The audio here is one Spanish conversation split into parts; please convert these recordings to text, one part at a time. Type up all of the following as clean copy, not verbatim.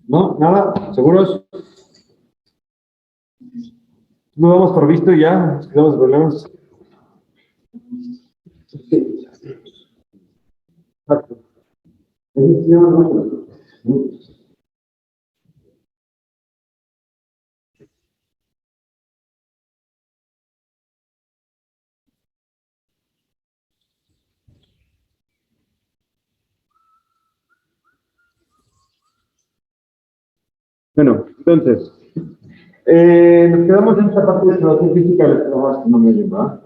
No, nada, seguros. No damos por visto y ya, nos quedamos de problemas. Sí, exacto. Bueno, entonces, nos quedamos en esta parte de exploración física de las pruebas que no me lleva.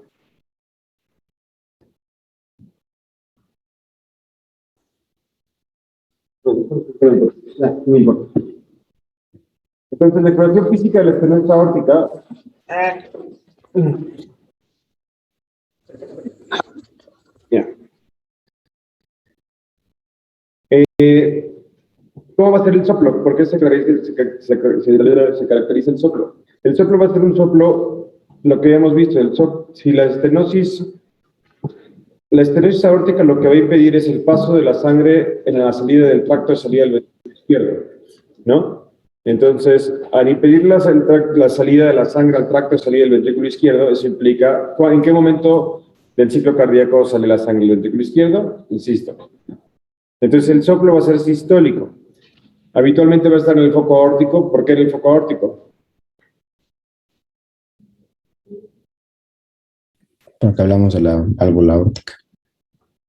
No importa. Entonces, la exploración física de la estenosis aórtica. Ya. ¿Cómo va a ser el soplo? ¿Por qué se caracteriza el soplo? El soplo va a ser un soplo, lo que ya hemos visto, si la estenosis aórtica lo que va a impedir es el paso de la sangre en la salida del tracto de salida del ventrículo izquierdo, ¿no? Entonces, al impedir la salida de la sangre al tracto de salida del ventrículo izquierdo, eso implica, ¿en qué momento del ciclo cardíaco sale la sangre del ventrículo izquierdo? Insisto. Entonces, el soplo va a ser sistólico. Habitualmente va a estar en el foco aórtico. ¿Por qué en el foco aórtico? Porque hablamos de la válvula aórtica.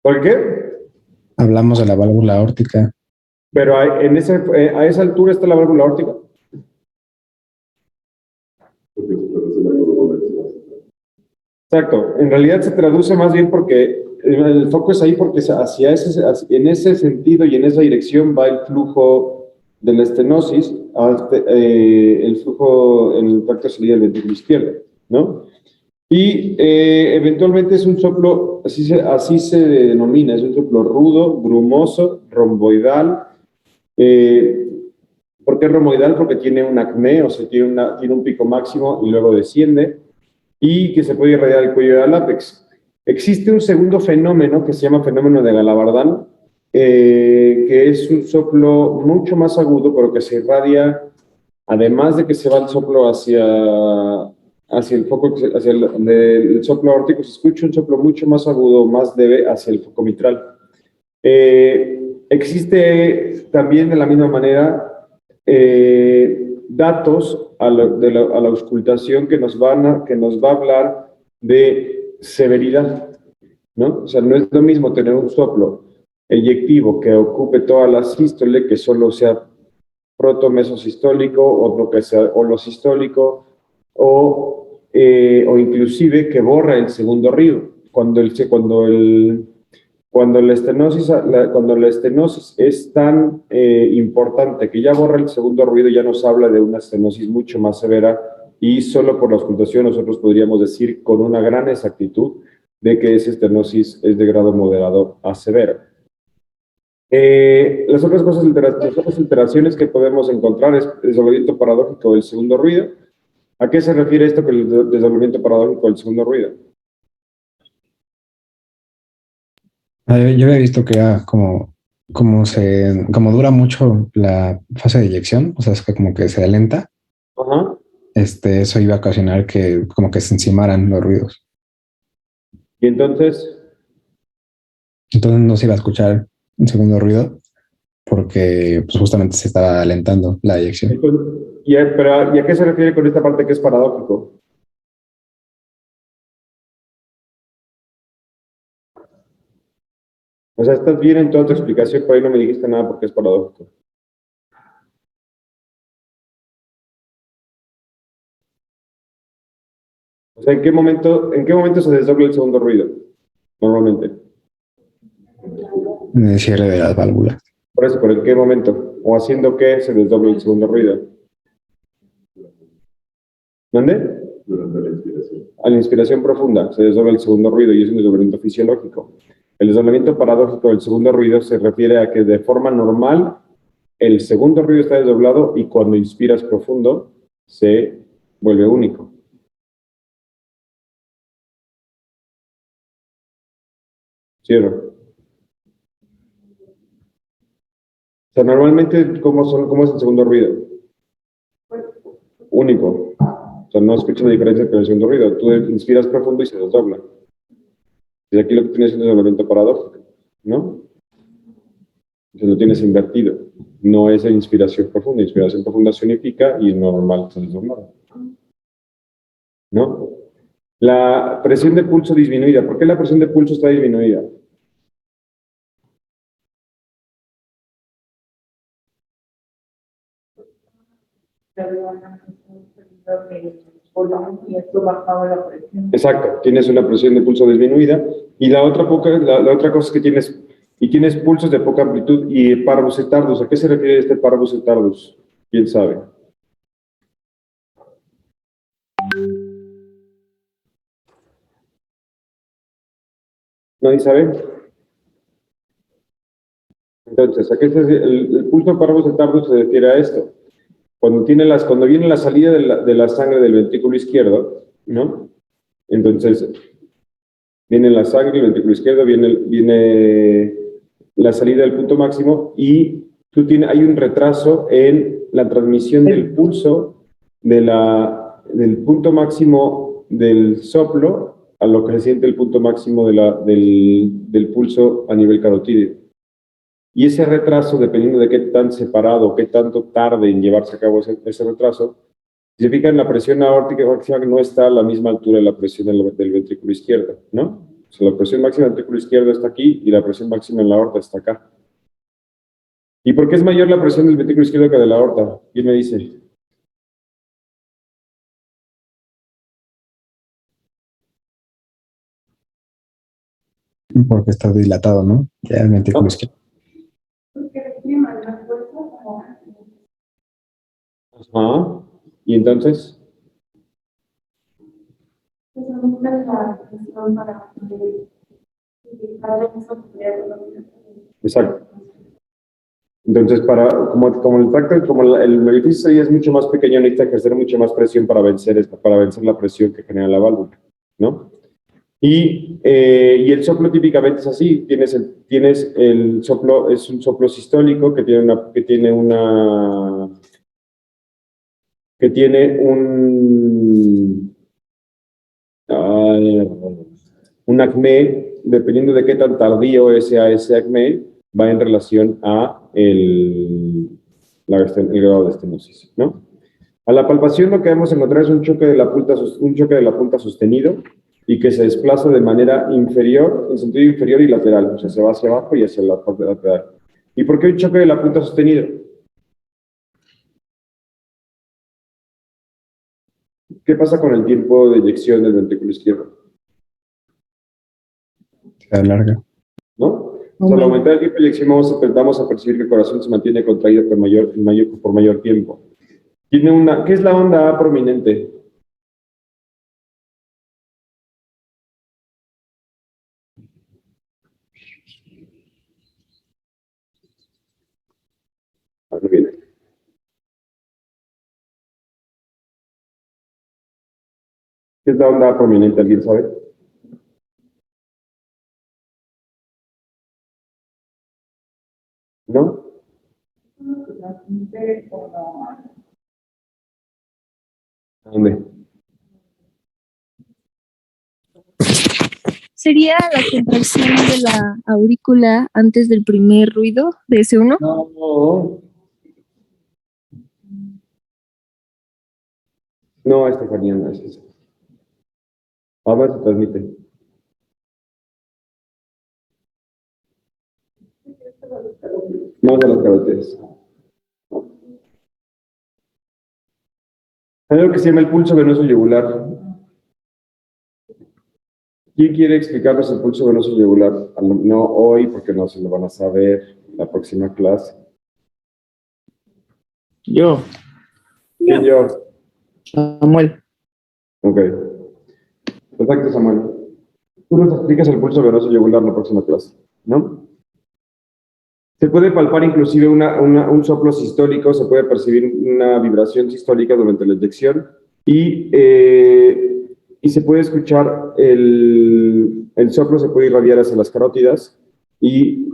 ¿Por qué? Hablamos de la válvula aórtica. Pero a esa altura está la válvula aórtica. Exacto. En realidad se traduce más bien porque el foco es ahí porque en ese sentido y en esa dirección va el flujo de la estenosis, el flujo en el tracto de salida del ventrículo izquierdo, ¿no? Y eventualmente es un soplo, así se denomina, es un soplo rudo, brumoso, romboidal. Eh, ¿Por qué romboidal? Porque tiene un acné, o sea, tiene un pico máximo y luego desciende, y que se puede irradiar el cuello del ápex. Existe un segundo fenómeno que se llama fenómeno de Galabardán, que es un soplo mucho más agudo, pero que se irradia, además de que se va el soplo hacia el foco, hacia el soplo aórtico, se escucha un soplo mucho más agudo, más leve hacia el foco mitral. Existe también de la misma manera datos a la auscultación que nos va a hablar de severidad, ¿no? O sea, no es lo mismo tener un soplo eyectivo que ocupe toda la sístole, que solo sea protomesosistólico, otro que sea holosistólico, o inclusive que borra el segundo ruido. Cuando la estenosis es tan importante que ya borra el segundo ruido, ya nos habla de una estenosis mucho más severa, y solo por la auscultación nosotros podríamos decir con una gran exactitud de que esa estenosis es de grado moderado a severo. Las otras alteraciones que podemos encontrar es el desdoblamiento paradójico del segundo ruido. ¿A qué se refiere esto con el desdoblamiento paradójico del segundo ruido? Yo había visto que era como dura mucho la fase de eyección, o sea, es que como que se alenta, Ajá. eso iba a ocasionar que como que se encimaran los ruidos. Y entonces, Entonces no se iba a escuchar un segundo ruido porque pues, justamente se estaba alentando la eyección. ¿y a qué se refiere con esta parte que es paradójico? O sea, estás bien en toda tu explicación, pero ahí no me dijiste nada porque es paradójico. O sea, en qué momento se desdobla el segundo ruido? Normalmente. En el cierre de las válvulas. Por eso, ¿pero en qué momento? ¿O haciendo qué se desdobla el segundo ruido? ¿Dónde? Durante la inspiración. A la inspiración profunda se desdobla el segundo ruido y es un desdoblamiento fisiológico. El desdoblamiento paradójico del segundo ruido se refiere a que de forma normal el segundo ruido está desdoblado y cuando inspiras profundo se vuelve único. ¿Cierto? sea, normalmente, ¿cómo es el segundo ruido? Único. O sea, no escuchas la diferencia con el segundo ruido. Tú inspiras profundo y se desdobla. Y aquí lo que tienes es un desdoblamiento paradójico, ¿no? Entonces lo tienes invertido. No es inspiración profunda. Inspiración profunda se unifica y normal se desdobla, ¿no? La presión de pulso disminuida. ¿Por qué la presión de pulso está disminuida? Exacto, tienes una presión de pulso disminuida y la otra cosa es que tienes pulsos de poca amplitud y parvus et tardus. ¿A qué se refiere este parvus et tardus? ¿Quién sabe? ¿Nadie sabe? Entonces, ¿a qué el pulso parvus et tardus se refiere a esto? Cuando viene la salida de la sangre del ventrículo izquierdo, ¿no? Entonces, viene la sangre, el ventrículo izquierdo, viene la salida del punto máximo y hay un retraso en la transmisión del pulso del punto máximo del soplo a lo que se siente el punto máximo del pulso a nivel carotídeo. Y ese retraso, dependiendo de qué tan separado, qué tanto tarde en llevarse a cabo ese retraso, si se fijan, la presión aórtica no está a la misma altura de la presión del ventrículo izquierdo, ¿no? O sea, la presión máxima del ventrículo izquierdo está aquí y la presión máxima en la aorta está acá. ¿Y por qué es mayor la presión del ventrículo izquierdo que de la aorta? ¿Quién me dice? Porque está dilatado, ¿no? Ya el ventrículo izquierdo. Ajá. ¿Y entonces? Exacto. Entonces, como el orificio es mucho más pequeño, necesita ejercer mucho más presión para vencer la presión que genera la válvula, ¿no? Y el soplo típicamente es así, tienes el soplo, es un soplo sistólico que tiene un acné, dependiendo de qué tan tardío sea ese acné, va en relación a el grado de estenosis, ¿no? A la palpación lo que vamos a encontrar es un choque de la punta sostenido y que se desplaza de manera inferior, en sentido inferior y lateral, o sea, se va hacia abajo y hacia la parte lateral. ¿Y por qué un choque de la punta sostenido? ¿Qué pasa con el tiempo de eyección del ventrículo izquierdo? Se alarga. ¿No? O sea, al aumentar el tiempo de eyección vamos a percibir que el corazón se mantiene contraído por mayor tiempo. ¿Qué es la onda A prominente? Muy bien. ¿Qué es la onda A prominente? ¿Alguien sabe? ¿No? ¿A dónde? ¿Sería la contracción de la aurícula antes del primer ruido de ese uno? No. No, Estefanía, no es eso. A ver, se transmite. No de las carotidas. Hay algo que se llama el pulso venoso yugular. ¿Quién quiere explicarnos el pulso venoso yugular? No hoy, porque no se lo van a saber la próxima clase. Yo, ¿Quién yo? Samuel. Ok. Perfecto, Samuel. Tú nos explicas el pulso venoso yugular en la próxima clase, ¿no? Se puede palpar inclusive un soplo sistólico, se puede percibir una vibración sistólica durante la eyección y se puede escuchar el soplo, se puede irradiar hacia las carótidas y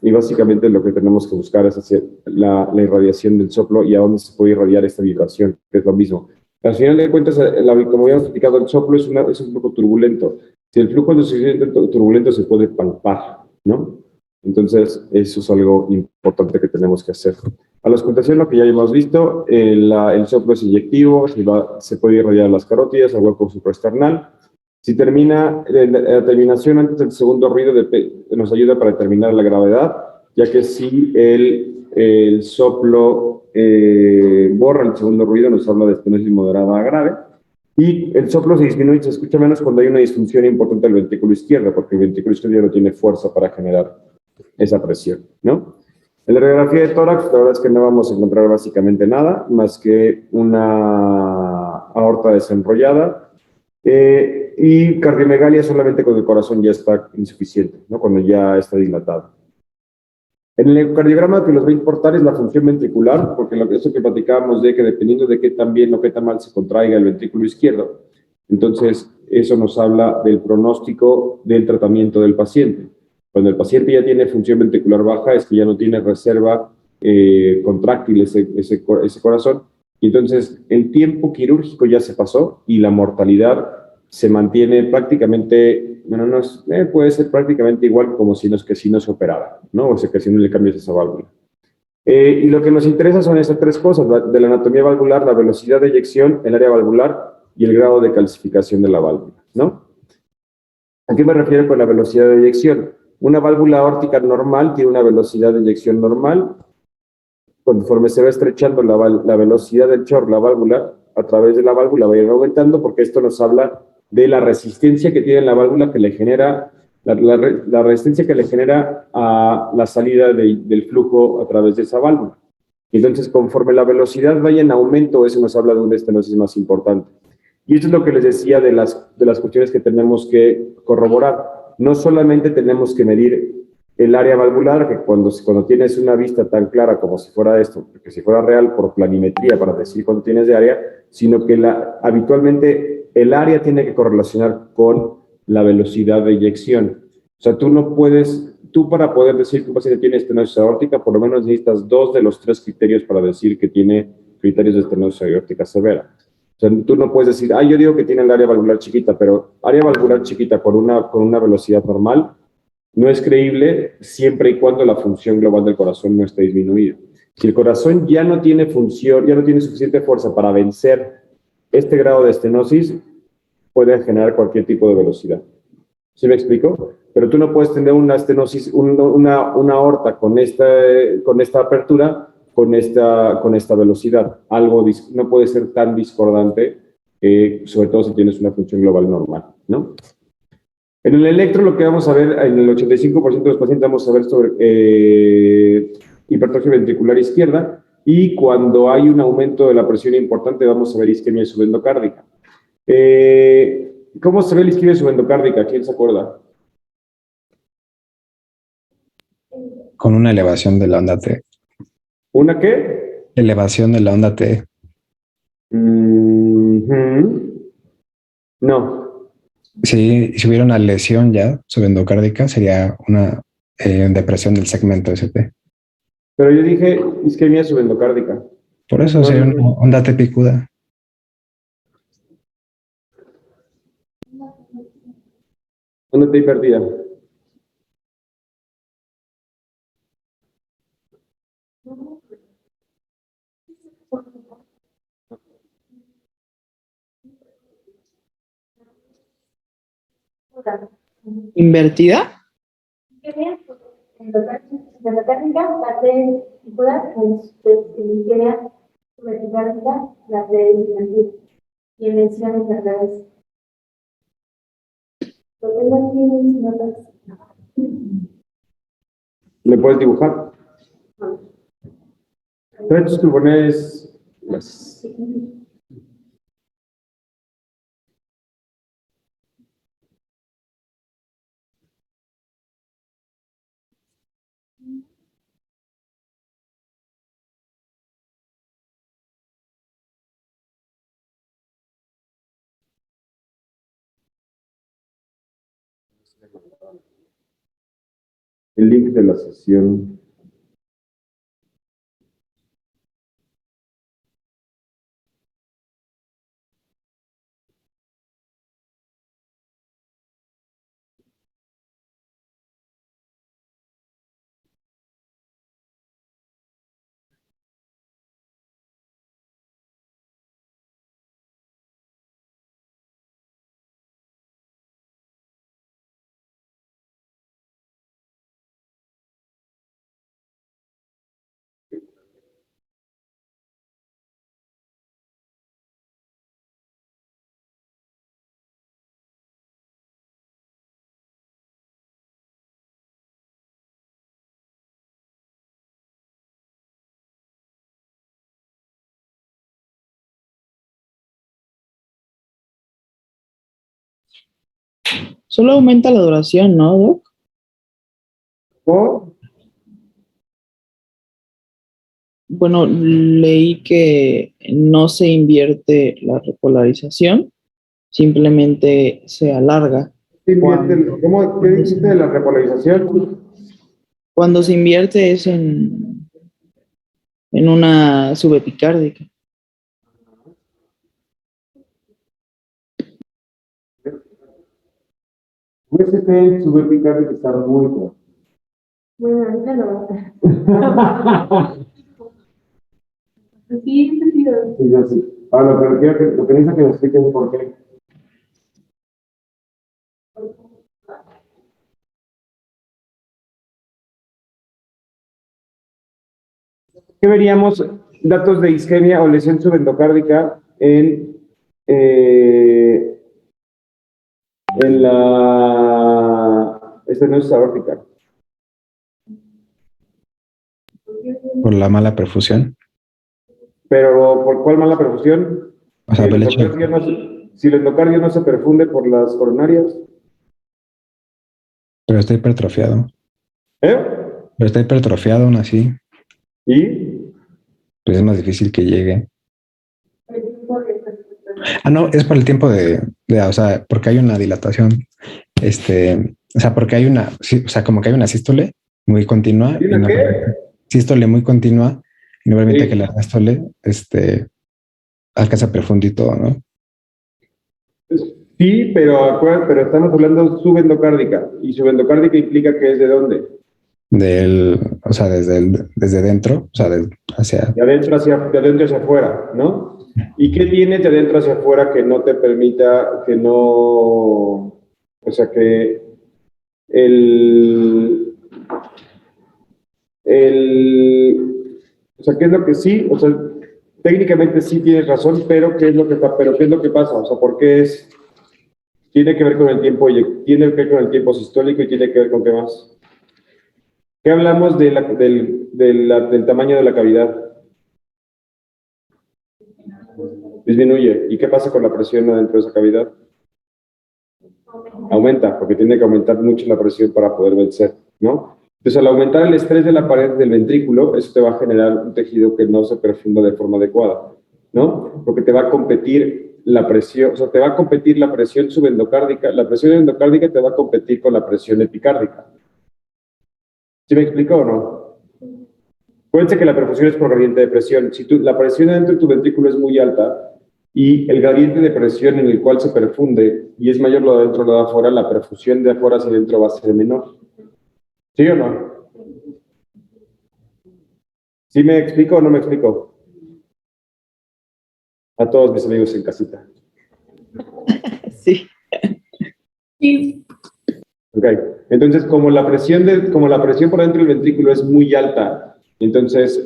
Y básicamente lo que tenemos que buscar es hacer la irradiación del soplo y a dónde se puede irradiar esta vibración, que es lo mismo. Al final de cuentas, como habíamos explicado, el soplo es un flujo turbulento. Si el flujo es lo suficientemente turbulento, se puede palpar, ¿no? Entonces, eso es algo importante que tenemos que hacer. A la auscultación, lo que ya hemos visto, el soplo es inyectivo, se puede irradiar a las carótidas, al hueco supraesternal. Si termina, la terminación antes del segundo ruido nos ayuda para determinar la gravedad, ya que si el soplo borra el segundo ruido, nos habla de estenosis moderada a grave. Y el soplo se disminuye y se escucha menos cuando hay una disfunción importante del ventrículo izquierdo, porque el ventrículo izquierdo no tiene fuerza para generar esa presión, ¿no? En la radiografía de tórax, la verdad es que no vamos a encontrar básicamente nada, más que una aorta desenrollada, y cardiomegalia solamente cuando el corazón ya está insuficiente, ¿no? Cuando ya está dilatado. En el ecocardiograma que nos va a importar es la función ventricular, porque eso que platicábamos de que dependiendo de qué tan bien o qué tan mal se contraiga el ventrículo izquierdo, entonces eso nos habla del pronóstico del tratamiento del paciente. Cuando el paciente ya tiene función ventricular baja es que ya no tiene reserva contráctil ese corazón, y entonces el tiempo quirúrgico ya se pasó y la mortalidad se mantiene prácticamente, bueno, no es, puede ser prácticamente igual como si no se operara, ¿no? O sea, que si no le cambias esa válvula. Y lo que nos interesa son esas tres cosas, de la anatomía valvular, la velocidad de eyección, el área valvular y el grado de calcificación de la válvula, ¿no? ¿A qué me refiero con la velocidad de eyección? Una válvula aórtica normal tiene una velocidad de eyección normal. Conforme se va estrechando la velocidad del chorro, la válvula, a través de la válvula va a ir aumentando, porque esto nos habla de la resistencia que tiene la válvula que le genera, la resistencia que le genera a la salida del flujo a través de esa válvula. Entonces, conforme la velocidad vaya en aumento, eso nos habla de una estenosis más importante. Y esto es lo que les decía de las cuestiones que tenemos que corroborar. No solamente tenemos que medir el área valvular, que cuando tienes una vista tan clara como si fuera esto, que si fuera real por planimetría para decir cuánto tienes de área, sino que habitualmente el área tiene que correlacionar con la velocidad de eyección. O sea, tú para poder decir que un paciente tiene estenosis aórtica, por lo menos necesitas 2 de los 3 criterios para decir que tiene criterios de estenosis aórtica severa. O sea, tú no puedes decir, yo digo que tiene el área valvular chiquita, pero área valvular chiquita con una velocidad normal no es creíble siempre y cuando la función global del corazón no esté disminuida. Si el corazón ya no tiene función, ya no tiene suficiente fuerza para vencer este grado de estenosis, puede generar cualquier tipo de velocidad. ¿Sí me explico? Pero tú no puedes tener una estenosis, una aorta con esta apertura, con esta velocidad. Algo no puede ser tan discordante, sobre todo si tienes una función global normal, ¿no? En el electro lo que vamos a ver, en el 85% de los pacientes vamos a ver sobre hipertrofia ventricular izquierda, y cuando hay un aumento de la presión importante vamos a ver isquemia subendocárdica. ¿Cómo se ve la isquemia subendocárdica? ¿Quién se acuerda? Con una elevación de la onda T. ¿Una qué? Elevación de la onda T. No. Si hubiera una lesión ya subendocárdica, sería una depresión del segmento ST. Pero yo dije isquemia subendocárdica. Por eso No, sería no, una onda T picuda. ¿dónde está invertida? ¿Invertida? Endocárdica, la T circular, isquemia subendocárdica, la T invertida. Y en menciones al revés. Lo tengo aquí en mis notas. ¿Le puedes dibujar? Pero estos pulmones, el link de la sesión. Solo aumenta la duración, ¿no, Doc? ¿Por? Bueno, leí que no se invierte la repolarización, simplemente se alarga. ¿Cómo, qué dijiste de la repolarización? Cuando se invierte es en una subepicárdica. UST subepicárdica que está muy bueno. Bueno, ahorita lo sí, sentido. Sí, ya sí. Ahora, pero quiero que lo que necesito que me expliquen por qué. ¿Qué veríamos datos de isquemia o lesión subendocárdica en la estenosis aórtica? Por la mala perfusión. Pero, ¿por cuál mala perfusión? O sea, el hecho Si el endocardio no se perfunde por las coronarias. pero está hipertrofiado. ¿Eh? Pero está hipertrofiado aún así. ¿Y? Pues es más difícil que llegue. Ah, no, es por el tiempo o sea, porque hay una dilatación. O sea, porque hay una, sí, o sea, como que hay una sístole muy continua. ¿Y una qué? Sístole muy continua y no permite Sí. que la diástole, alcance a profundo y todo, ¿no? Sí, pero estamos hablando subendocárdica. Y subendocárdica implica que es de dónde? O sea, desde dentro, o sea, hacia. De adentro hacia afuera, ¿no? ¿Y qué tienes de adentro hacia afuera que no te permita, que no, o sea, que o sea, ¿qué es lo que sí? O sea, técnicamente sí tienes razón, pero ¿qué es lo que pasa? O sea, ¿por qué tiene que ver con el tiempo, tiene que ver con el tiempo sistólico y tiene que ver con qué más? ¿Qué hablamos del tamaño de la cavidad? Disminuye. ¿Y qué pasa con la presión adentro de esa cavidad? Aumenta, porque tiene que aumentar mucho la presión para poder vencer, ¿no? Entonces, al aumentar el estrés de la pared del ventrículo, eso te va a generar un tejido que no se perfunda de forma adecuada, ¿no? Porque te va a competir la presión, o sea, te va a competir la presión subendocárdica, la presión endocárdica te va a competir con la presión epicárdica. ¿Sí me explico o no? Acuérdense que la perfusión es por gradiente de presión. Si la presión dentro de tu ventrículo es muy alta y el gradiente de presión en el cual se perfunde y es mayor lo de adentro lo de afuera, la perfusión de afuera hacia adentro va a ser menor. ¿Sí o no? ¿Sí me explico o no me explico? A todos mis amigos en casita. Sí. Sí. Ok. Entonces, como la presión por dentro del ventrículo es muy alta, entonces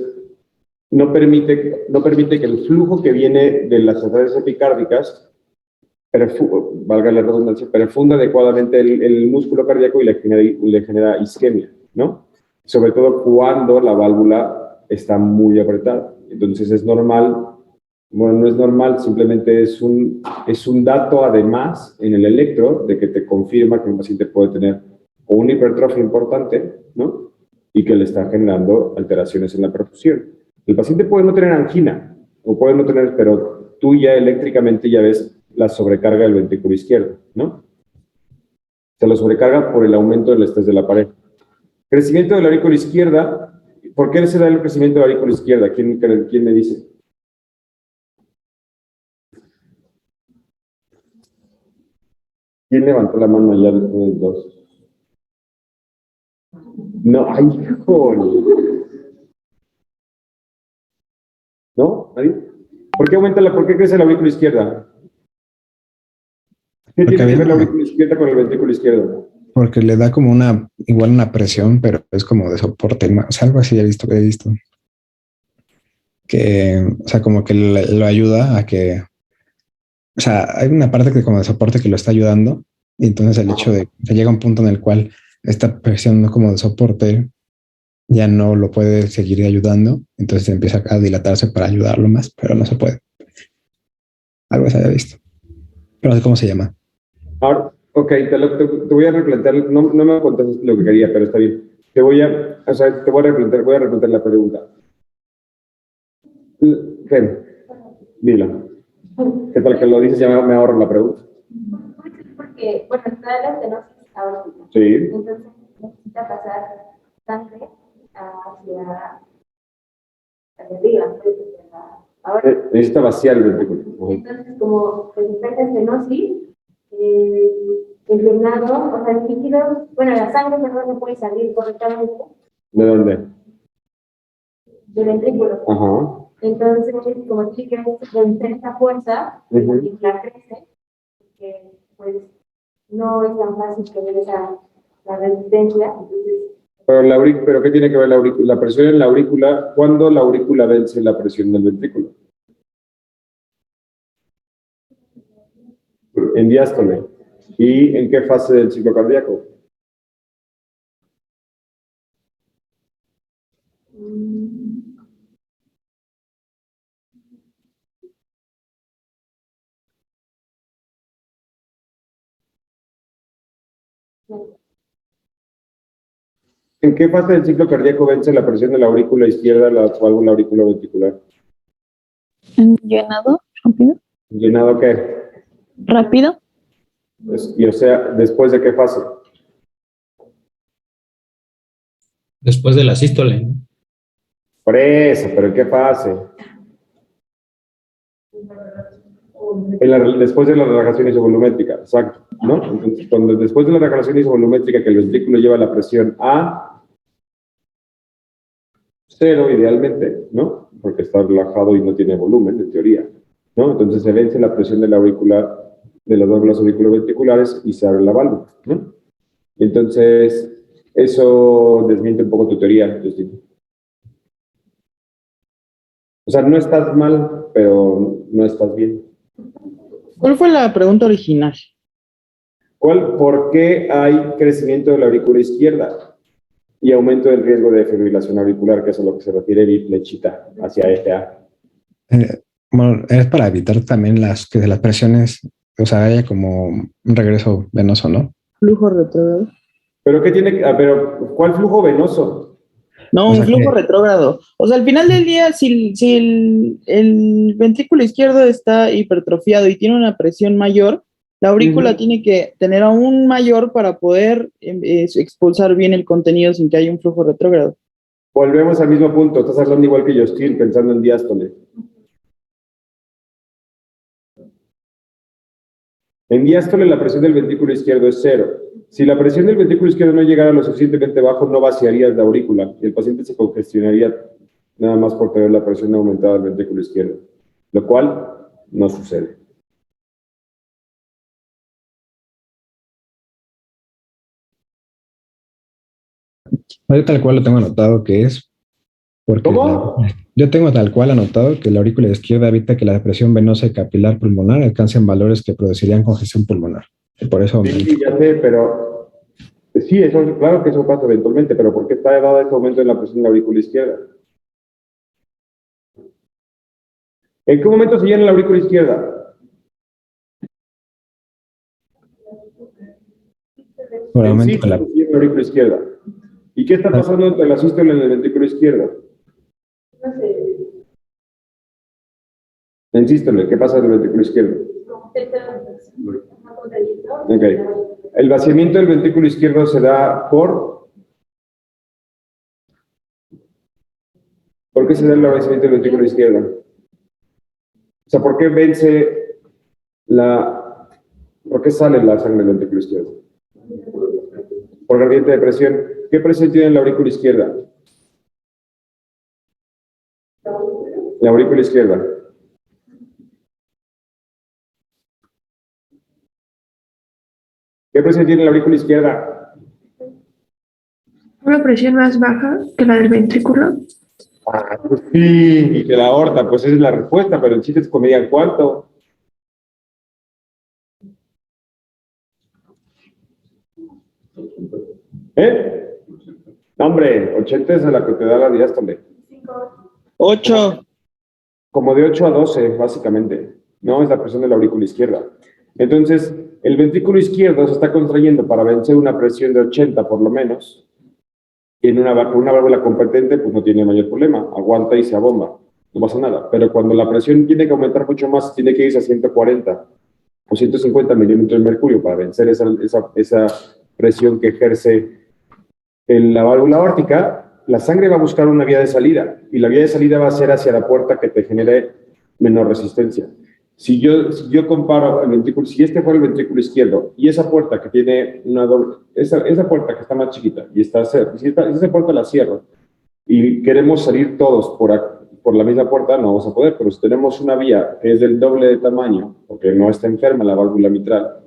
no permite que el flujo que viene de las arterias epicárdicas valga la redundancia, perfunda adecuadamente el músculo cardíaco y le genera isquemia, ¿no? Sobre todo cuando la válvula está muy apretada. Entonces es normal, bueno, no es normal, simplemente es un dato además en el electro de que te confirma que un paciente puede tener una hipertrofia importante, ¿no? Y que le está generando alteraciones en la perfusión. El paciente puede no tener angina, o puede no tener, pero tú ya eléctricamente ya ves la sobrecarga del ventrículo izquierdo, ¿no? Se lo sobrecarga por el aumento del estrés de la pared. Crecimiento de la aurícula izquierda. ¿Por qué se da el crecimiento de la aurícula izquierda? ¿Quién me dice? ¿Quién levantó la mano allá después del 2? No, ay, híjole. ¿No? ¿Nadie? ¿Por qué crece la aurícula izquierda? ¿Qué Porque tiene que había ver la aurícula izquierda con el ventrículo izquierdo? porque le da como igual una presión, pero es como de soporte, o sea, algo así he visto. Que, o sea, como que lo ayuda a que, o sea, hay una parte que como de soporte que lo está ayudando, y entonces el hecho de que llega un punto en el cual esta presión como de soporte ya no lo puede seguir ayudando, entonces empieza a dilatarse para ayudarlo más, pero no se puede. Algo se había visto. Pero no sé cómo se llama. Ahora, ok, te voy a replantear, no me contaste lo que quería, pero está bien. Te voy a replantear la pregunta. Ven, dilo. ¿Qué tal que lo dices? Ya me ahorro la pregunta. Porque, bueno, está la estenosis aórtica. Sí. Entonces necesita pasar sangre hacia arriba, pues, hacia la aórtica. Necesita vaciar el ventrículo. Entonces, como pues, está esa estenosis, el drenado, o sea, el líquido, bueno, la sangre, perdón, no puede salir correctamente ¿De dónde? del ventrículo. Ajá. Entonces, como tiene que vencer esa fuerza, y la crece, que pues no es tan fácil que dé la resistencia. Entonces, Pero ¿qué tiene que ver la presión en la aurícula? ¿Cuándo la aurícula vence la presión del ventrículo? En diástole. ¿Y en qué fase del ciclo cardíaco? ¿En qué fase del ciclo cardíaco vence la presión de la aurícula izquierda, la válvula auriculoventricular? Llenado, rápido. ¿Llenado qué? Rápido. Y o sea, ¿después de qué fase? Después de la sístole, ¿no? Por eso, pero ¿en qué fase? Después de la relajación isovolumétrica, exacto, ¿no? Entonces, después de la relajación isovolumétrica que el ventrículo lleva la presión a 0 idealmente, ¿no? Porque está relajado y no tiene volumen, en teoría, ¿no? Entonces se vence la presión de la aurícula, de las válvulas auriculoventriculares y se abre la válvula, ¿no? Entonces, eso desmiente un poco tu teoría, Justin. O sea, no estás mal, pero no estás bien. ¿Cuál fue la pregunta original? ¿Por qué hay crecimiento de la aurícula izquierda y aumento del riesgo de fibrilación auricular, que es a lo que se refiere mi flechita hacia FA? Bueno, es para evitar también que las presiones, o sea, haya como un regreso venoso, ¿no? Flujo retrógrado. ¿Pero qué tiene? Pero ¿cuál flujo venoso? No, O sea un flujo que- retrógrado. O sea, al final del día, si el ventrículo izquierdo está hipertrofiado y tiene una presión mayor, la aurícula tiene que tener aún mayor para poder expulsar bien el contenido sin que haya un flujo retrógrado. Volvemos al mismo punto. Estás hablando igual que Justin, pensando en diástole. En diástole la presión del ventrículo izquierdo es 0. Si la presión del ventrículo izquierdo no llegara lo suficientemente bajo, no vaciarías la aurícula y el paciente se congestionaría nada más por tener la presión aumentada del ventrículo izquierdo, lo cual no sucede. Yo tal cual lo tengo anotado que es porque ¿Cómo? yo tengo tal cual anotado que la aurícula izquierda evita que la presión venosa y capilar pulmonar alcancen valores que producirían congestión pulmonar. Y por eso Sí, ya sé, pero sí, claro que eso pasa eventualmente, pero ¿por qué está dado ese aumento en la presión de la aurícula izquierda? ¿En qué momento se llena la aurícula izquierda? por En aumento sí, de la se llena la aurícula izquierda. ¿Y qué está pasando entre la sístole y el ventrículo izquierdo? no sé, En sístole, ¿qué pasa en el ventrículo izquierdo? no contrayendo. Ok. El vaciamiento del ventrículo izquierdo se da por ¿Por qué se da el vencimiento del ventrículo izquierdo? O sea, ¿por qué vence ¿por qué sale la sangre del ventrículo izquierdo? Por gradiente de presión. ¿Qué presión tiene la aurícula izquierda? La aurícula izquierda. ¿Qué presión tiene la aurícula izquierda? Una presión más baja que la del ventrículo. Pues sí, y que la aorta, pues esa es la respuesta, pero el chiste es que me digan cuánto. ¿Eh? No, hombre, 80 es la que te da la diástole. 8. Como de 8 a 12, básicamente. No, es la presión de la aurícula izquierda. Entonces, el ventrículo izquierdo se está contrayendo para vencer una presión de 80 por lo menos. Y en una válvula competente, pues no tiene mayor problema. Aguanta y se abomba. No pasa nada. Pero cuando la presión tiene que aumentar mucho más, tiene que irse a 140 o 150 milímetros de mercurio para vencer esa presión que ejerce en la válvula aórtica. La sangre va a buscar una vía de salida y la vía de salida va a ser hacia la puerta que te genere menor resistencia. Si yo comparo el ventrículo, si este fuera el ventrículo izquierdo y esa puerta que tiene una doble, esa puerta que está más chiquita y si esa puerta la cierro y queremos salir todos por la misma puerta, no vamos a poder, pero si tenemos una vía que es del doble de tamaño, porque no está enferma la válvula mitral,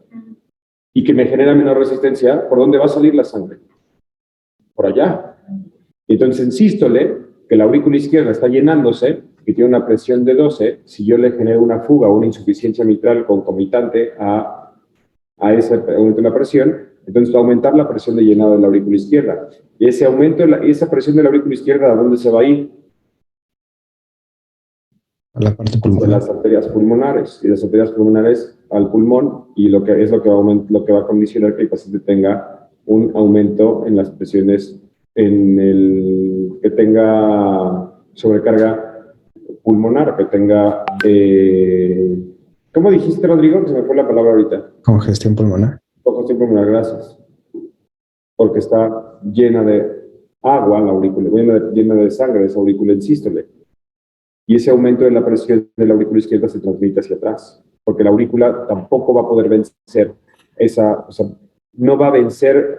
y que me genera menor resistencia, ¿por dónde va a salir la sangre? Por allá. Entonces, en sístole, que la aurícula izquierda está llenándose, que tiene una presión de 12, si yo le genero una fuga o una insuficiencia mitral concomitante a ese aumento de la presión, entonces va a aumentar la presión de llenado de la aurícula izquierda. Y ese aumento, esa presión de la aurícula izquierda, ¿a dónde se va a ir? A la parte De pulmonar. las arterias pulmonares, y las arterias pulmonares al pulmón, y lo que va a condicionar que el paciente tenga un aumento en las presiones, que tenga sobrecarga pulmonar, que tenga, ¿cómo dijiste, Rodrigo? Que se me fue la palabra ahorita. Congestión pulmonar. Congestión pulmonar, gracias. Porque está llena de agua la aurícula, llena de sangre esa aurícula en sístole. Y ese aumento de la presión de la aurícula izquierda se transmite hacia atrás, porque la aurícula tampoco va a poder vencer no va a vencer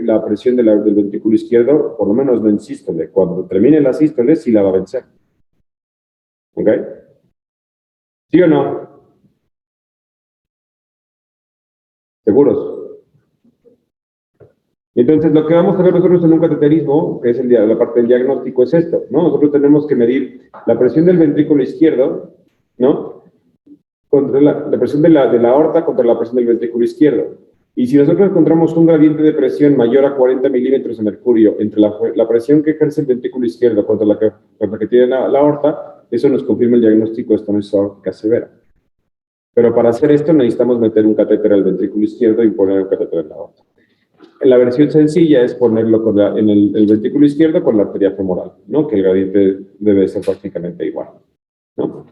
la presión del ventrículo izquierdo, por lo menos no en sístole. Cuando termine la sístole, sí la va a vencer. ¿Ok? ¿Sí o no? ¿Seguros? Entonces, lo que vamos a ver nosotros en un cateterismo, que es la parte del diagnóstico, es esto, ¿no? Nosotros tenemos que medir la presión del ventrículo izquierdo, ¿no? Contra la presión de la aorta contra la presión del ventrículo izquierdo. Y si nosotros encontramos un gradiente de presión mayor a 40 milímetros de mercurio entre la presión que ejerce el ventrículo izquierdo contra la que tiene la aorta, eso nos confirma el diagnóstico de estenosis aórtica severa. Pero para hacer esto necesitamos meter un catéter al ventrículo izquierdo y poner un catéter en la aorta. La versión sencilla es ponerlo en el ventrículo izquierdo con la arteria femoral, ¿no? Que el gradiente debe ser prácticamente igual, ¿no?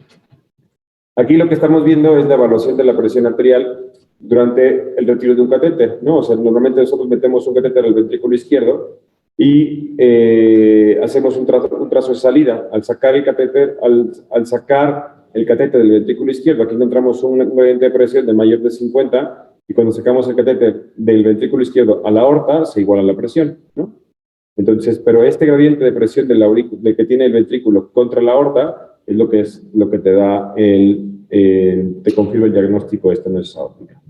Aquí lo que estamos viendo es la evaluación de la presión arterial durante el retiro de un catéter, ¿no? O sea, normalmente nosotros metemos un catéter al ventrículo izquierdo y hacemos un trazo de salida. Al sacar el catéter, al sacar el catéter del ventrículo izquierdo, aquí encontramos un gradiente de presión de mayor de 50, y cuando sacamos el catéter del ventrículo izquierdo a la aorta, se iguala la presión, ¿no? Entonces, pero este gradiente de presión de que tiene el ventrículo contra la aorta es lo que te da te confirma el diagnóstico de estenosis aórtica.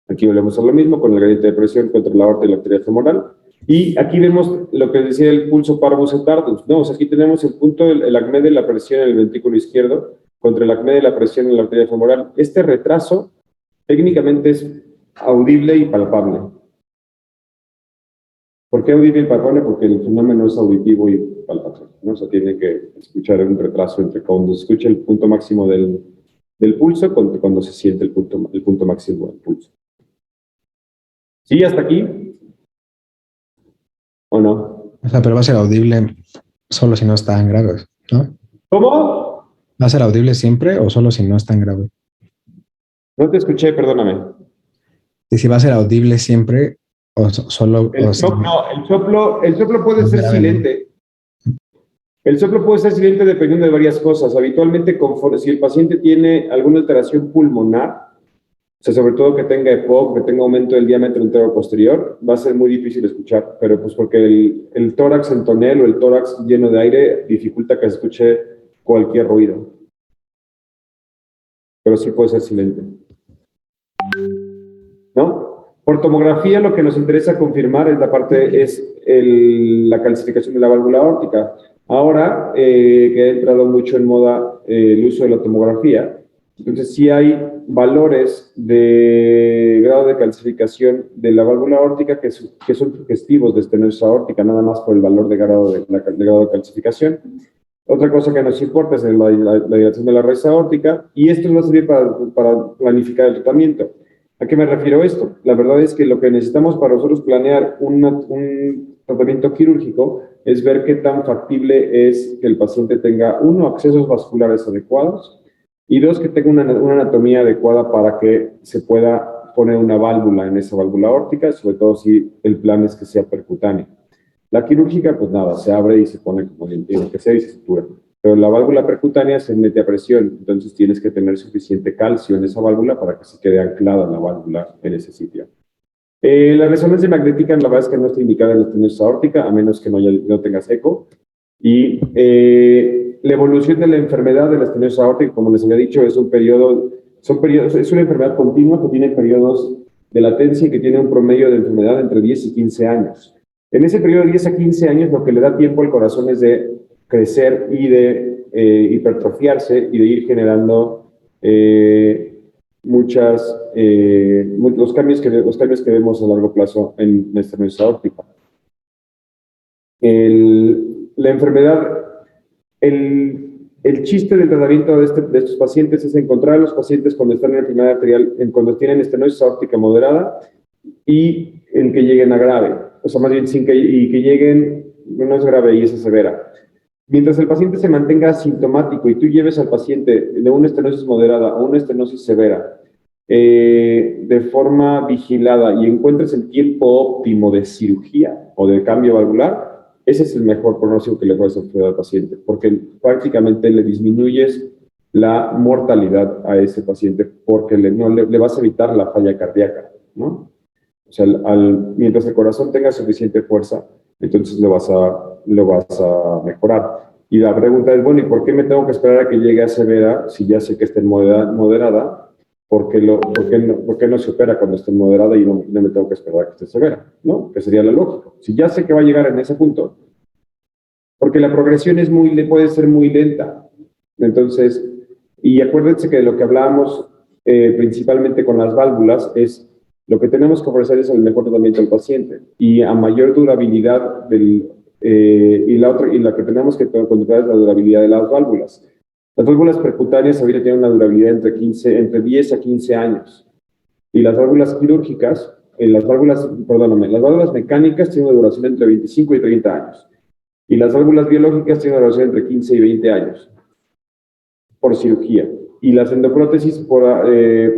Aquí volvemos a lo mismo con el gradiente de presión contra la aorta y la arteria femoral. Y aquí vemos lo que decía el pulso parvus et tardus, ¿no? O sea, aquí tenemos el punto, el acme de la presión en el ventrículo izquierdo contra el acme de la presión en la arteria femoral. Este retraso técnicamente es audible y palpable. ¿Por qué audible y palpable? Porque el fenómeno es auditivo y palpable, ¿no? O sea, tiene que escuchar un retraso entre cuando se escucha el punto máximo del pulso cuando se siente el punto máximo del pulso. ¿Sí, hasta aquí? ¿O no? O sea, pero va a ser audible solo si no es tan grave, ¿no? ¿Cómo? ¿Va a ser audible siempre o solo si no es tan grave? No te escuché, perdóname. Y si va a ser audible siempre o solo... El soplo puede ser silente. El soplo puede ser silente dependiendo de varias cosas. Habitualmente, si el paciente tiene alguna alteración pulmonar, o sea, sobre todo que tenga EPOC, que tenga aumento del diámetro entero posterior, va a ser muy difícil escuchar, pero pues porque el tórax en tonel o el tórax lleno de aire dificulta que se escuche cualquier ruido. Pero sí puede ser silente. ¿No? Por tomografía lo que nos interesa confirmar es la calcificación de la válvula aórtica. Ahora que ha entrado mucho en moda el uso de la tomografía, entonces sí hay valores de grado de calcificación de la válvula aórtica que son sugestivos de estenosis aórtica, nada más por el valor de grado de calcificación. Otra cosa que nos importa es la dilatación de la raíz aórtica, y esto nos va a servir para planificar el tratamiento. ¿A qué me refiero esto? La verdad es que lo que necesitamos para nosotros planear un tratamiento quirúrgico es ver qué tan factible es que el paciente tenga, uno, accesos vasculares adecuados, y dos, que tenga una anatomía adecuada para que se pueda poner una válvula en esa válvula aórtica, sobre todo si el plan es que sea percutáneo. La quirúrgica, pues nada, se abre y se pone como tiene que ser y se sutura. Pero la válvula percutánea se mete a presión, entonces tienes que tener suficiente calcio en esa válvula para que se quede anclada la válvula en ese sitio. La resonancia magnética, la verdad es que no está indicada en la estenosis aórtica, a menos que no tengas eco. Y la evolución de la enfermedad de la estenosis aórtica, como les había dicho, es es una enfermedad continua que tiene periodos de latencia y que tiene un promedio de enfermedad entre 10 y 15 años. En ese periodo de 10 a 15 años, lo que le da tiempo al corazón es de crecer y de hipertrofiarse y de ir generando los cambios que vemos a largo plazo en la estenosis aórtica. La enfermedad, el chiste del tratamiento de estos pacientes es encontrar a los pacientes cuando están en enfermedad arterial, cuando tienen estenosis aórtica moderada y en que lleguen a grave. O sea, más bien que lleguen, no es grave y es severa. Mientras el paciente se mantenga asintomático y tú lleves al paciente de una estenosis moderada a una estenosis severa de forma vigilada y encuentres el tiempo óptimo de cirugía o de cambio valvular, ese es el mejor pronóstico que le puedes ofrecer al paciente, porque prácticamente le disminuyes la mortalidad a ese paciente porque le vas a evitar la falla cardíaca, ¿no? O sea, mientras el corazón tenga suficiente fuerza, entonces lo vas a mejorar. Y la pregunta es, bueno, ¿y por qué me tengo que esperar a que llegue a severa si ya sé que está en moderada? ¿Por qué no se opera cuando esté en moderada y no me tengo que esperar a que esté severa? ¿No? Que sería la lógica. Si ya sé que va a llegar en ese punto, porque la progresión puede ser muy lenta. Entonces, y acuérdense que de lo que hablábamos principalmente con las válvulas es lo que tenemos que ofrecer es el mejor tratamiento al paciente y a mayor durabilidad y la que tenemos que controlar es la durabilidad de las válvulas. Las válvulas percutáneas ahorita tienen una durabilidad entre 10 a 15 años. Y las válvulas quirúrgicas, las válvulas mecánicas tienen una duración entre 25 y 30 años. Y las válvulas biológicas tienen una duración entre 15 y 20 años por cirugía. Y las endoprótesis por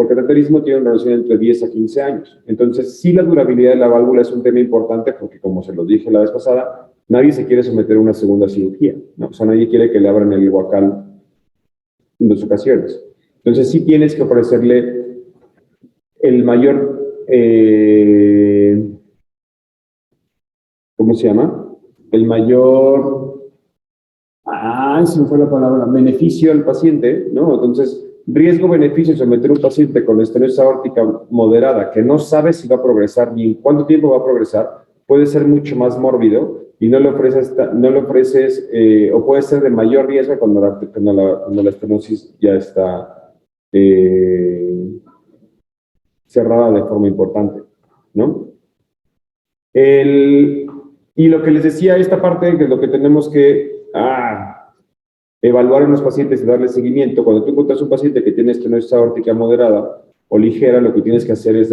cateterismo tienen una duración entre 10 a 15 años. Entonces, sí, la durabilidad de la válvula es un tema importante porque, como se los dije la vez pasada, nadie se quiere someter a una segunda cirugía, ¿no? O sea, nadie quiere que le abran el ilioacal en 2 ocasiones. Entonces, sí tienes que ofrecerle el mayor, ¿cómo se llama? El mayor, se me fue la palabra, beneficio al paciente, ¿no? Entonces, riesgo-beneficio, someter a un paciente con estenosis aórtica moderada que no sabe si va a progresar ni en cuánto tiempo va a progresar, puede ser mucho más mórbido y no le ofreces, o puede ser de mayor riesgo cuando la estenosis ya está cerrada de forma importante, ¿no? Y lo que les decía, esta parte que es lo que tenemos que evaluar en los pacientes y darle seguimiento. Cuando tú encuentras un paciente que tiene estenosis aórtica moderada o ligera, lo que tienes que hacer es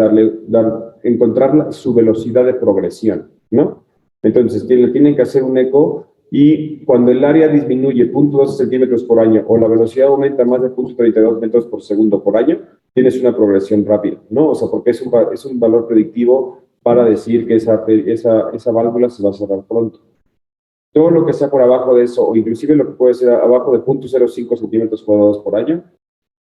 encontrar su velocidad de progresión, ¿no? Entonces, le tienen que hacer un eco y cuando el área disminuye 0.12 centímetros por año o la velocidad aumenta más de 0.32 metros por segundo por año, tienes una progresión rápida, ¿no? O sea, porque es un valor predictivo para decir que esa válvula se va a cerrar pronto. Todo lo que sea por abajo de eso, o inclusive lo que puede ser abajo de 0.05 centímetros cuadrados por año,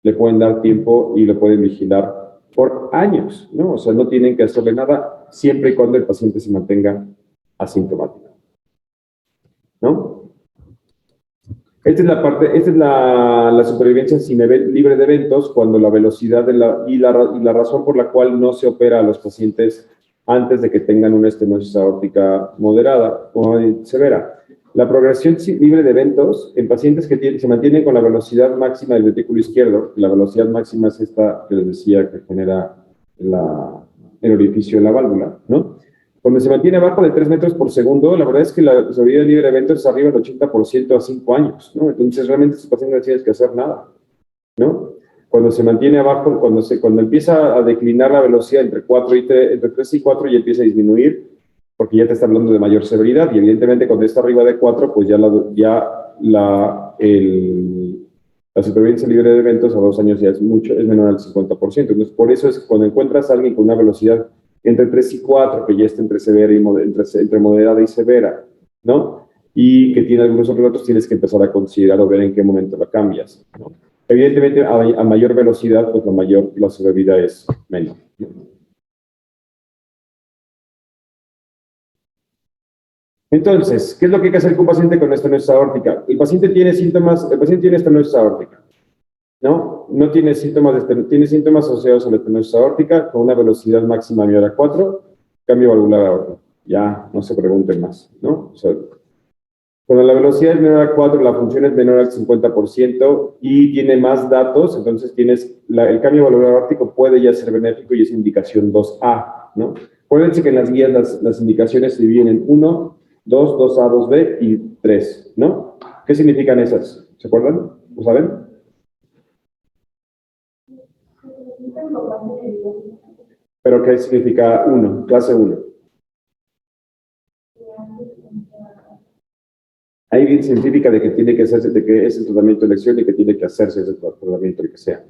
le pueden dar tiempo y lo pueden vigilar por años, ¿no? O sea, no tienen que hacerle nada siempre y cuando el paciente se mantenga asintomático, ¿no? Esta es la parte, esta es la supervivencia libre de eventos, cuando la velocidad y la razón por la cual no se opera a los pacientes antes de que tengan una estenosis aórtica moderada o severa. La progresión libre de eventos en pacientes que se mantienen con la velocidad máxima del ventrículo izquierdo, la velocidad máxima es esta que les decía que genera el orificio de la válvula, ¿no? Cuando se mantiene abajo de 3 metros por segundo, la verdad es que la sobrevida libre de eventos es arriba del 80% a 5 años, ¿no? Entonces realmente estos pacientes no tienes que hacer nada, ¿no? Cuando se mantiene abajo, cuando empieza a declinar la velocidad entre 3 y 4 ya empieza a disminuir, porque ya te está hablando de mayor severidad, y evidentemente cuando está arriba de 4, pues ya la supervivencia libre de eventos a 2 años ya es menor al 50%. Entonces, por eso es que cuando encuentras a alguien con una velocidad entre 3 y 4, que ya está entre severa y entre moderada y severa, ¿no? Y que tiene algunos otros datos, tienes que empezar a considerar o ver en qué momento la cambias, ¿no? Evidentemente, a mayor velocidad, pues la sobrevida es menor, ¿no? Entonces, ¿qué es lo que hay que hacer con un paciente con estenosis aórtica? El paciente tiene estenosis aórtica, ¿no? No tiene síntomas, tiene síntomas asociados a la estenosis aórtica con una velocidad máxima menor a 4, cambio valvular aórtico. Ya, no se pregunten más, ¿no? O sea, cuando la velocidad es menor a 4, la función es menor al 50% y tiene más datos, entonces el cambio valvular aórtico puede ya ser benéfico y es indicación 2A, ¿no? Acuérdense que en las guías las indicaciones se dividen en 1, 2, 2A, 2B y 3, ¿no? ¿Qué significan esas? ¿Se acuerdan? ¿Lo saben? ¿Pero qué significa 1? Clase 1. Hay evidencia científica de que tiene que hacerse, de que es el tratamiento de elección y que tiene que hacerse ese tratamiento, el que sea.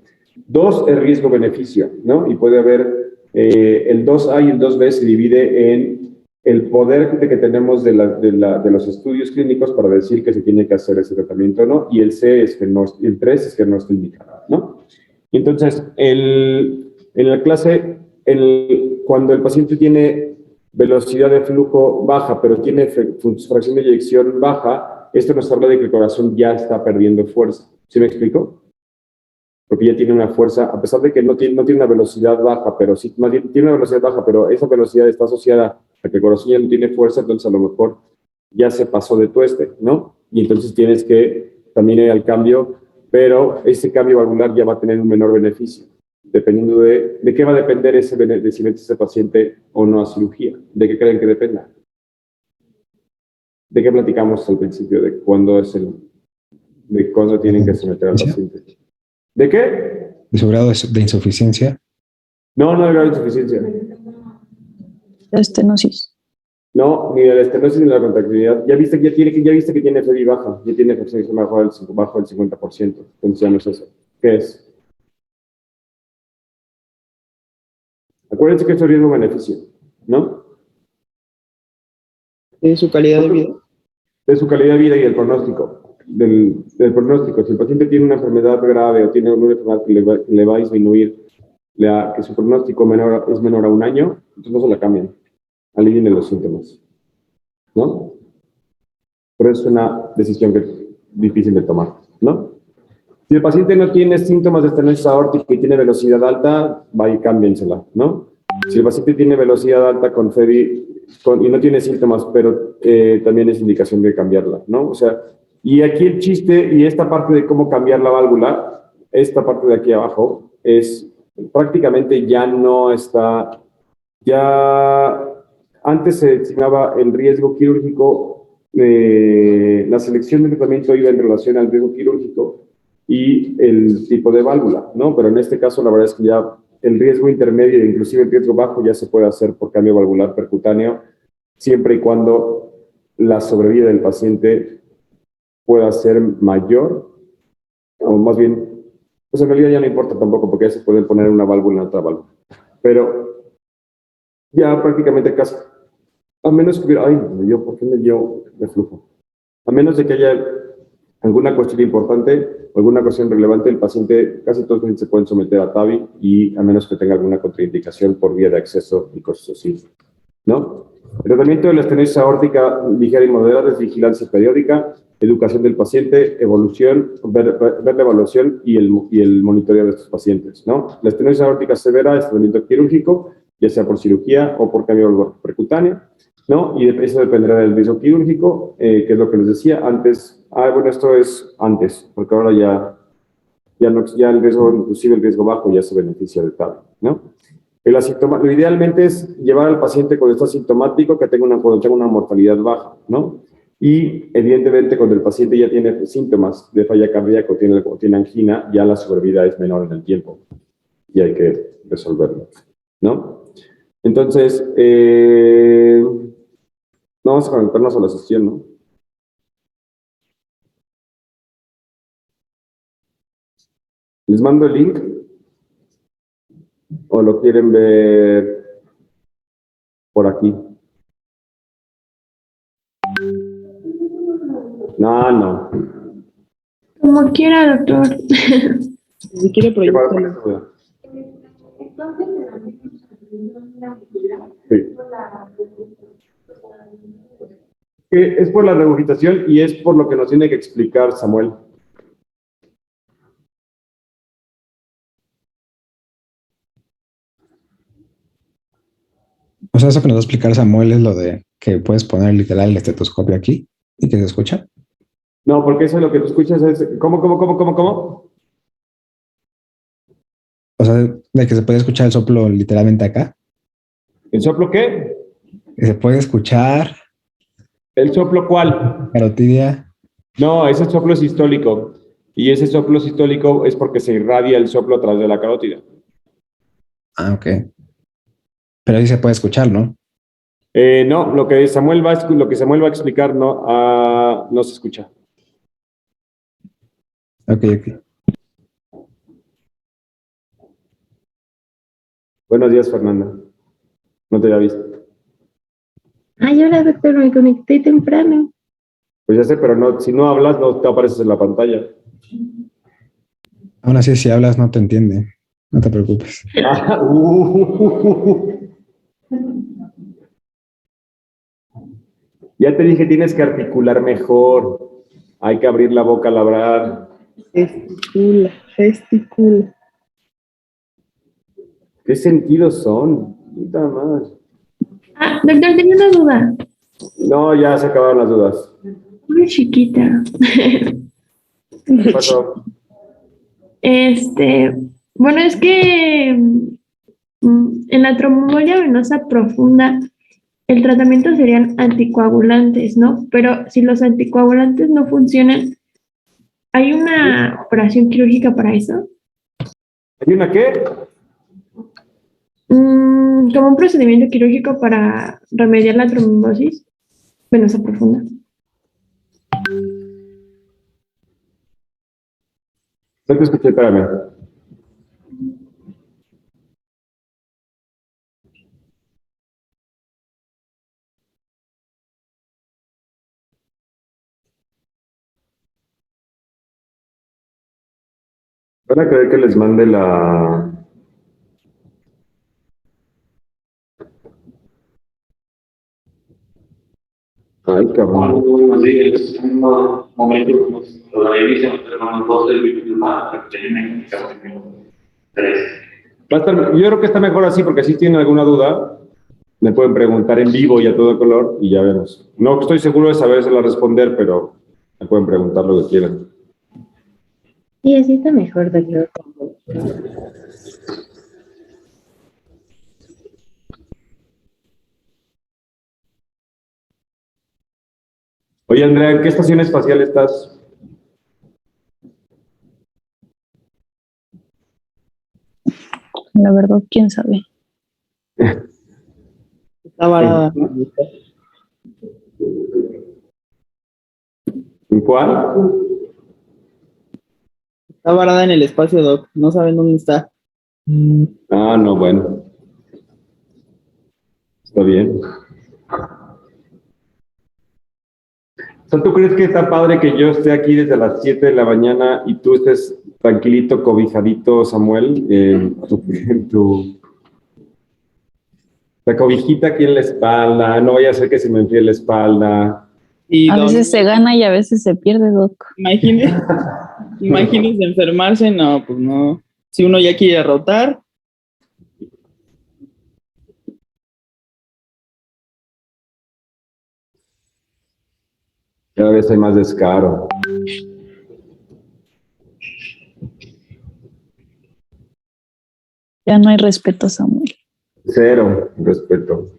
2 es riesgo-beneficio, ¿no? Y puede haber, el 2A y el 2B se divide en el poder que tenemos de los estudios clínicos para decir que se tiene que hacer ese tratamiento o no, y el C es que no, y el 3 es que no está indicado, ¿no? Entonces, en la clase, cuando el paciente tiene velocidad de flujo baja, pero tiene fracción de eyección baja, esto nos habla de que el corazón ya está perdiendo fuerza. ¿Sí me explico? Porque ya tiene una fuerza, a pesar de que no tiene una velocidad baja, pero sí, más bien tiene una velocidad baja, pero esa velocidad está asociada a que el corazón ya no tiene fuerza, entonces a lo mejor ya se pasó de tueste, ¿no? Y entonces tienes que también ir al cambio, pero ese cambio valvular ya va a tener un menor beneficio, dependiendo de qué va a depender de si metes ese paciente o no a cirugía. ¿De qué creen que dependa? ¿De qué platicamos al principio? ¿De cuándo tienen que someter al paciente? ¿De qué? ¿De su grado de insuficiencia? No, no de grado de insuficiencia. La estenosis. No, ni de la estenosis ni de la contractilidad. Ya viste que tiene FEBI baja, ya tiene fracción bajo del 50%. Entonces ya no es eso. ¿Qué es? Acuérdense que esto es riesgo-beneficio, ¿no? De su calidad de vida. De su calidad de vida y el pronóstico. Del pronóstico. Si el paciente tiene una enfermedad grave o tiene una enfermedad que le va a disminuir, que su pronóstico es menor a 1 año, entonces no se la cambian. Alivien los síntomas, ¿no? Pero es una decisión que es difícil de tomar, ¿no? Si el paciente no tiene síntomas de estenosis aórtica y tiene velocidad alta, va y cámbiensela, ¿no? Si el paciente tiene velocidad alta con FEBI y no tiene síntomas, pero también es indicación de cambiarla, ¿no? O sea, y aquí el chiste y esta parte de cómo cambiar la válvula, esta parte de aquí abajo, es prácticamente ya no está, ya antes se estimaba el riesgo quirúrgico, la selección del tratamiento iba en relación al riesgo quirúrgico y el tipo de válvula, ¿no? Pero en este caso la verdad es que ya el riesgo intermedio e inclusive el riesgo bajo ya se puede hacer por cambio valvular percutáneo, siempre y cuando la sobrevida del paciente pueda ser mayor, o más bien, pues en realidad ya no importa tampoco, porque ya se puede poner una válvula en otra válvula. Pero ya prácticamente casi, a menos que hubiera, ay, ¿por qué me dio reflujo? menos de que haya alguna cuestión importante o alguna cuestión relevante, el paciente, casi todos los pacientes se pueden someter a TAVI y a menos que tenga alguna contraindicación por vía de acceso y cosas así, ¿no? El tratamiento de la estenosis aórtica ligera y moderada es vigilancia periódica, educación del paciente, evolución, ver la evaluación y el monitoreo de estos pacientes, ¿no? La estenosis aórtica severa es tratamiento quirúrgico, ya sea por cirugía o por cambio percutáneo, ¿no? Y eso dependerá del riesgo quirúrgico, que es lo que les decía antes. Bueno, esto es antes, porque ahora ya el riesgo, inclusive el riesgo bajo, ya se beneficia de tal, ¿no? Lo idealmente es llevar al paciente cuando está asintomático que cuando tenga una mortalidad baja, ¿no? Y evidentemente cuando el paciente ya tiene síntomas de falla cardíaca o tiene angina, ya la sobrevida es menor en el tiempo y hay que resolverlo, ¿no? Entonces, vamos a conectarnos a la sesión, ¿no? ¿Les mando el link? ¿O lo quieren ver por aquí? No. Como quiera, doctor. Si quiere ¿Qué pasa con proyectarlo. esta duda? Entonces, Sí. Es por la regurgitación y es por lo que nos tiene que explicar Samuel. O sea, eso que nos va a explicar Samuel es lo de que puedes poner literal el estetoscopio aquí y que se escucha. No, porque eso es lo que tú escuchas es... ¿Cómo? O sea, de que se puede escuchar el soplo literalmente acá. ¿El soplo qué? Que se puede escuchar ¿El soplo cuál? carotidia. No, ese soplo es sistólico. Y ese soplo sistólico es porque se irradia el soplo a través de la carótida. Ah, ok. Pero ahí se puede escuchar, ¿no? No, lo que Samuel va a explicar no se escucha. Ok. Buenos días, Fernanda. No te había visto. Ay, hola, doctor, me conecté temprano. Pues ya sé, pero no, si no hablas, no te apareces en la pantalla. Aún así, si hablas, no te entiende. No te preocupes. Ah, Ya te dije, tienes que articular mejor. Hay que abrir la boca al hablar. Gesticula. ¿Qué sentidos son? Puta madre. Ah, doctor, tenía una duda. No, ya se acabaron las dudas. Muy chiquita. ¿Qué pasó? Bueno, es que en la tromboembolia venosa profunda el tratamiento serían anticoagulantes, ¿no? Pero si los anticoagulantes no funcionan, ¿hay una operación quirúrgica para eso? ¿Hay una qué? Como un procedimiento quirúrgico para remediar la trombosis venosa profunda. No te escuché, espérame. Van a querer que les mande la... Ay, cabrón. Yo creo que está mejor así porque si tienen alguna duda, me pueden preguntar en vivo y a todo color y ya vemos. No estoy seguro de sabérsela responder, pero me pueden preguntar lo que quieran. Sí, así está mejor, doctor. Oye, Andrea, ¿en qué estación espacial estás? La verdad, quién sabe. Está varada. ¿En cuál? Está varada en el espacio, doc. No saben dónde está. Ah, no, bueno. Está bien. sea, ¿tú crees que está padre que yo esté aquí desde las 7 de la mañana y tú estés tranquilito, cobijadito, Samuel, la cobijita aquí en la espalda, no vaya a ser que se me enfríe la espalda? Y A don, veces se gana y a veces se pierde, Doc. imagínese enfermarse, no, pues no. Si uno ya quiere rotar, Cada vez hay más descaro. Ya no hay respeto, Samuel. Cero respeto.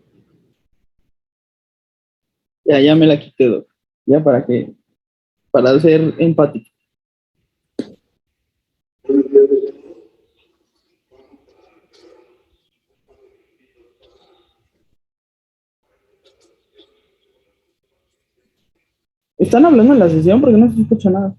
ya me la quité, Doc. Ya para qué, para ser empático. ¿Están hablando en la sesión? Porque no se escucha nada.